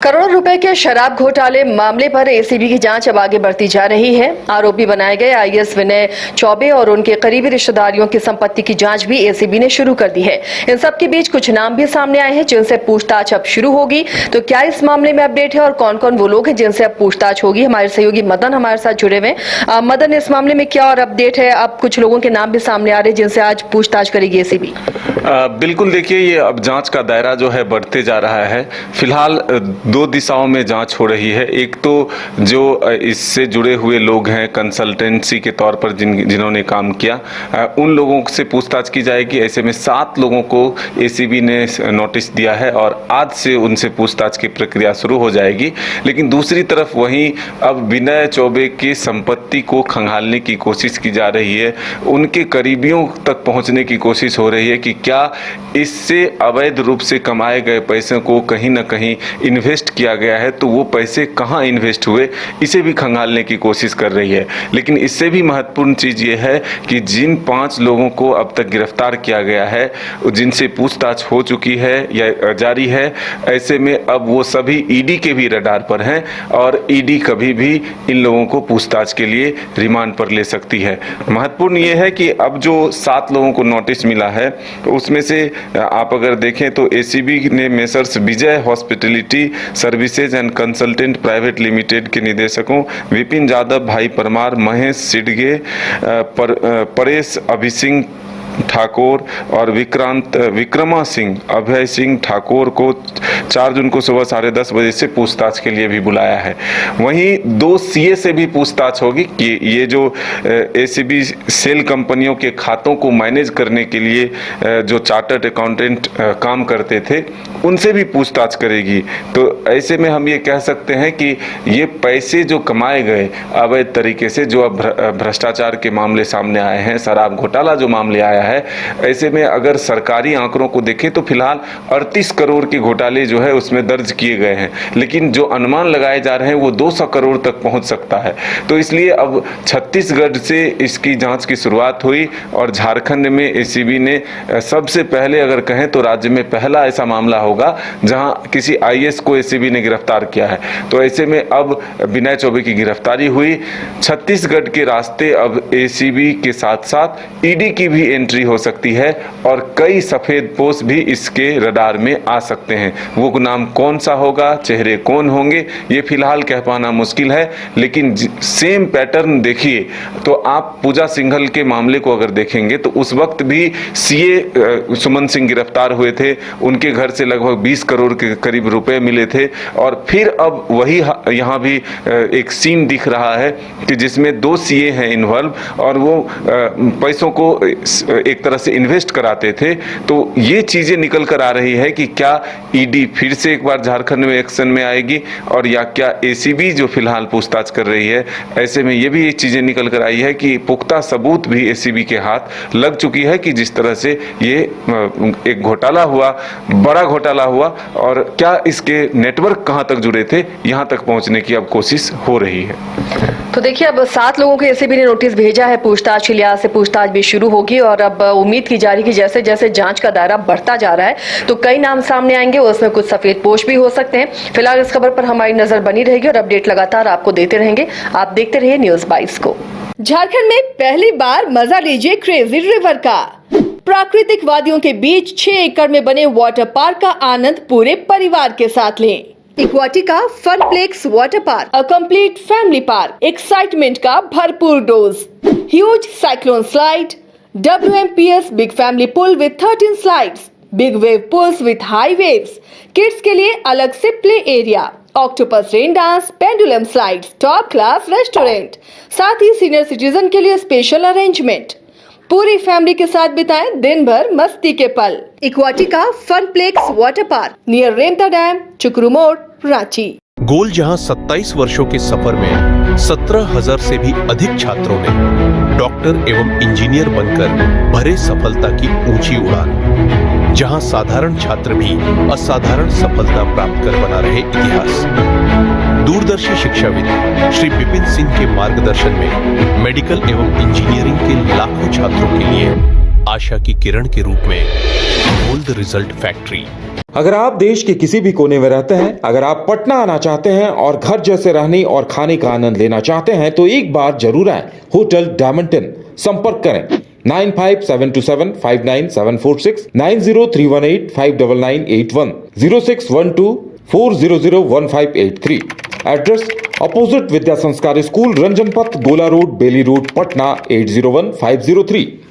करोड़ों रुपए के शराब घोटाले मामले पर एसीबी की जांच अब आगे बढ़ती जा रही है। आरोपी बनाए गए आईएएस विनय चौबे और उनके करीबी रिश्तेदारियों की संपत्ति की जांच भी एसीबी ने शुरू कर दी है। इन सबके बीच कुछ नाम भी सामने आए हैं जिनसे पूछताछ अब शुरू होगी। तो क्या इस मामले में अपडेट है और कौन कौन वो लोग हैं जिनसे अब पूछताछ होगी? हमारे सहयोगी मदन हमारे साथ जुड़े हुए हैं। मदन, इस मामले में क्या और अपडेट है? अब कुछ लोगों के नाम भी सामने आ रहे हैं जिनसे आज पूछताछ करेगी एसीबी। बिल्कुल, देखिए, ये अब जांच का दायरा जो है बढ़ते जा रहा है। फिलहाल दो दिशाओं में जांच हो रही है। एक तो जो इससे जुड़े हुए लोग हैं, कंसल्टेंसी के तौर पर जिन्होंने काम किया, उन लोगों से पूछताछ की जाएगी। ऐसे में 7 लोगों को एसीबी ने नोटिस दिया है और आज से उनसे पूछताछ की प्रक्रिया शुरू हो जाएगी। लेकिन दूसरी तरफ वहीं अब विनय चौबे की संपत्ति को खंगालने की कोशिश की जा रही है। उनके करीबियों तक पहुंचने की कोशिश हो रही है कि क्या इससे अवैध रूप से कमाए गए पैसों को कहीं ना कहीं इन्वेस्ट किया गया है, तो वो पैसे कहाँ इन्वेस्ट हुए, इसे भी खंगालने की कोशिश कर रही है। लेकिन इससे भी महत्वपूर्ण चीज़ ये है कि जिन 5 लोगों को अब तक गिरफ्तार किया गया है, जिनसे पूछताछ हो चुकी है या जारी है, ऐसे में अब वो सभी ईडी के भी रडार पर हैं और ईडी कभी भी इन लोगों को पूछताछ के लिए रिमांड पर ले सकती है। महत्वपूर्ण ये है कि अब जो 7 लोगों को नोटिस मिला है, उसमें से आप अगर देखें तो एसीबी ने messrs Vijay hospitality services and consultant private limited के निदेशकों विपिन यादव, भाई परमार, महेश सिडगे, परेश अभिसिंह ठाकुर और विक्रमा सिंह, अभय सिंह ठाकुर को 4 जून को सुबह 10:30 बजे से पूछताछ के लिए भी बुलाया है। वहीं 2 सीए से भी पूछताछ होगी कि ये जो एसीबी सेल कंपनियों के खातों को मैनेज करने के लिए जो चार्टर्ड अकाउंटेंट काम करते थे, उनसे भी पूछताछ करेगी। तो ऐसे में हम ये कह सकते हैं कि ये पैसे जो कमाए गए अवैध तरीके से, जो अब भ्रष्टाचार के मामले सामने आए हैं, शराब घोटाला जो मामले आया है, ऐसे में अगर सरकारी आंकड़ों को देखें तो फिलहाल 38 करोड़ के घोटाले जो है उसमें दर्ज किए गए हैं। लेकिन जो अनुमान लगाए जा रहे हैं वो 200 करोड़ तक पहुंच सकता है। तो इसलिए अब छत्तीसगढ़ से इसकी जांच की शुरुआत हुई और झारखंड में एसीबी ने सबसे पहले, अगर कहें तो राज्य में पहला ऐसा मामला होगा जहां किसी आईएएस को एसीबी ने गिरफ्तार किया है। तो ऐसे में अब विनय चौबे की गिरफ्तारी हुई। छत्तीसगढ़ के रास्ते अब एसीबी के साथ साथ ईडी की भी एंट्री हो सकती है और कई सफेद पोस्ट भी इसके रडार में आ सकते हैं। वो नाम कौन सा होगा, चेहरे कौन होंगे, ये फिलहाल कह पाना मुश्किल है। लेकिन सेम पैटर्न देखिए तो आप पूजा सिंघल के मामले को अगर देखेंगे तो उस वक्त भी सीए सुमन सिंह गिरफ्तार हुए थे। उनके घर से लगभग 20 करोड़ के करीब रुपए मिले थे और फिर अब वही यहाँ भी एक सीन दिख रहा है कि जिसमें 2 सीए हैं इन्वॉल्व और वो पैसों को एक तरह से इन्वेस्ट कराते थे। तो ये चीजें निकल कर आ रही है कि क्या ईडी फिर से एक बार झारखंड में एक्शन में आएगी और या क्या एसीबी जो फिलहाल पूछताछ कर रही है। ऐसे में ये भी चीजें निकल कर आई है कि पुख्ता सबूत भी एसीबी के हाथ लग चुकी है कि जिस तरह से ये एक घोटाला हुआ, बड़ा घोटाला हुआ, और क्या इसके नेटवर्क कहां तक जुड़े थे, यहां तक पहुंचने की अब कोशिश हो रही है। तो देखिए, अब 7 लोगों को एसीबी ने नोटिस भेजा है पूछताछ के लिए। आज से पूछताछ भी शुरू होगी और अब उम्मीद की जा रही है कि जैसे जैसे जांच का दायरा बढ़ता जा रहा है तो कई नाम सामने आएंगे, उसमें कुछ सफेद पोश भी हो सकते हैं। फिलहाल इस खबर पर हमारी नजर बनी रहेगी और अपडेट लगातार आपको देते रहेंगे। आप देखते रहिए न्यूज़ 22 को। झारखंड में पहली बार मजा लीजिए क्रेजी रिवर का। प्राकृतिक वादियों के बीच 6 एकड़ में बने वाटर पार्क का आनंद पूरे परिवार के साथ लें। Aquatica Funplex water park, a complete family park, excitement का भरपूर dose, huge cyclone slide, WMPS big family pool with 13 slides, big wave pools with high waves, kids के लिए अलग से play area, octopus rain dance, pendulum slides, top class restaurant, साथ ही senior citizen के लिए स्पेशल अरेंजमेंट। पूरी family के साथ बिताएं दिन भर मस्ती के पल। इक्वाटिका Funplex water park near Remta dam, चुकरू मोड़, रांची। गोल जहां 27 वर्षों के सफर में 17,000 से भी अधिक छात्रों ने डॉक्टर एवं इंजीनियर बनकर भरे सफलता की ऊंची उड़ान, जहां साधारण छात्र भी असाधारण सफलता प्राप्त कर बना रहे इतिहास। दूरदर्शी शिक्षाविद श्री विपिन सिंह के मार्गदर्शन में मेडिकल एवं इंजीनियरिंग के लाखों छात्रों के लिए आशा की किरण के रूप में गोल्ड रिजल्ट फैक्ट्री। अगर आप देश के किसी भी कोने में रहते हैं, अगर आप पटना आना चाहते हैं और घर जैसे रहने और खाने का आनंद लेना चाहते हैं तो एक बार जरूर आए होटल डायमंटन। संपर्क करें 9572759746, 9031859981, 0612400158 एड्रेस अपोजिट विद्या संस्कार स्कूल, रंजन पथ, गोला रोड, बेली रोड, पटना 801503।